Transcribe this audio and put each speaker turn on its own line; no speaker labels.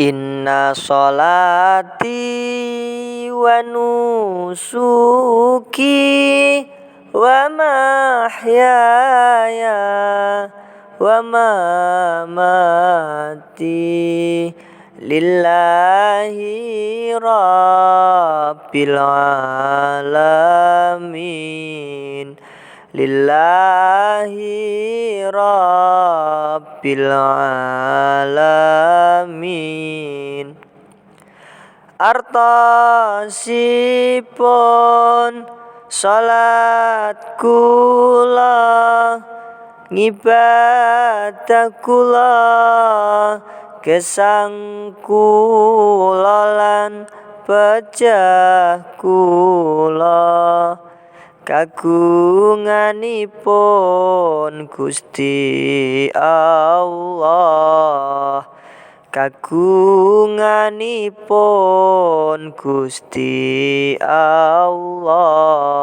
Inna sholati wa nusuki wa mahyaya wa mamati lillahi rabbil alamin. Lillahi rabbil alamin. Artosipun salat kula, ngibadah kula, gesang kula lan pejah kula kagunganipun Gusti Allah. Kagunganipun Gusti Allah.